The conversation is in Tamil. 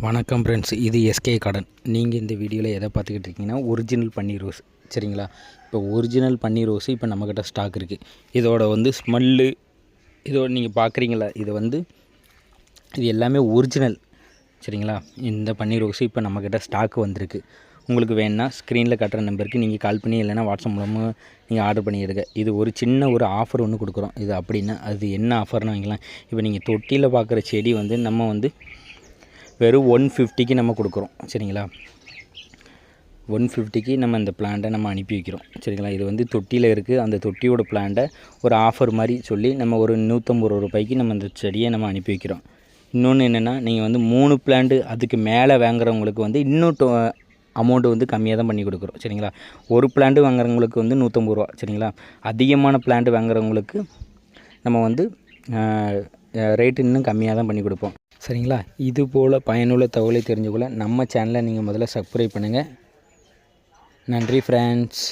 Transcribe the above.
வணக்கம் ஃப்ரெண்ட்ஸ், இது எஸ்கே கார்டன். நீங்கள் இந்த வீடியோவில் எதை பார்த்துக்கிட்டு இருக்கீங்கன்னா, ஒரிஜினல் பன்னீர் ரோஸ். சரிங்களா? இப்போ ஒரிஜினல் பன்னீர் ரோஸ் இப்போ நம்மக்கிட்ட ஸ்டாக் இருக்குது. இதோட ஸ்மெல்லு இதோட நீங்கள் பார்க்குறீங்களா, இது எல்லாமே ஒரிஜினல். சரிங்களா? இந்த பன்னீர் ரோஸ் இப்போ நம்மக்கிட்ட ஸ்டாக் வந்திருக்கு. உங்களுக்கு வேணுன்னா ஸ்க்ரீனில் காட்டுற நம்பருக்கு நீங்கள் கால் பண்ணி, இல்லைனா வாட்ஸ்அப் மூலமாக நீங்கள் ஆர்டர் பண்ணிடுங்க. இது ஒரு சின்ன ஆஃபர் ஒன்று கொடுக்குறோம். இது அப்படின்னா அது என்ன ஆஃபர்னு வைங்களேன். இப்போ நீங்கள் தொட்டியில் பார்க்குற செடி நம்ம வெறும் 150க்கு நம்ம கொடுக்குறோம். சரிங்களா? 150க்கு நம்ம இந்த பிளான்ட்டை நம்ம அனுப்பி வைக்கிறோம். சரிங்களா? இது தொட்டியில் இருக்குது. அந்த தொட்டியோட பிளான்ட்டை ஒரு ஆஃபர் மாதிரி சொல்லி நம்ம ஒரு 150 ரூபாய்க்கு நம்ம இந்த செடியை நம்ம அனுப்பி வைக்கிறோம். இன்னொன்று என்னென்னா, நீங்கள் 3 பிளான்ட்டு அதுக்கு மேலே வாங்குறவங்களுக்கு இன்னும் அமௌண்ட்டு கம்மியாக தான் பண்ணி கொடுக்குறோம். சரிங்களா? ஒரு பிளான்ட்டு வாங்குறவங்களுக்கு 150 ரூபா. சரிங்களா? அதிகமான பிளான்ட்டு வாங்குறவங்களுக்கு நம்ம ரேட்டு இன்னும் கம்மியாக தான் பண்ணி கொடுப்போம். சரிங்களா? இது போல் பயனுள்ள தகவலை தெரிஞ்சுக்கொள்ள நம்ம சேனலை நீங்கள் முதல்ல சப்ஸ்கிரைப் பண்ணுங்கள். நன்றி ஃப்ரெண்ட்ஸ்.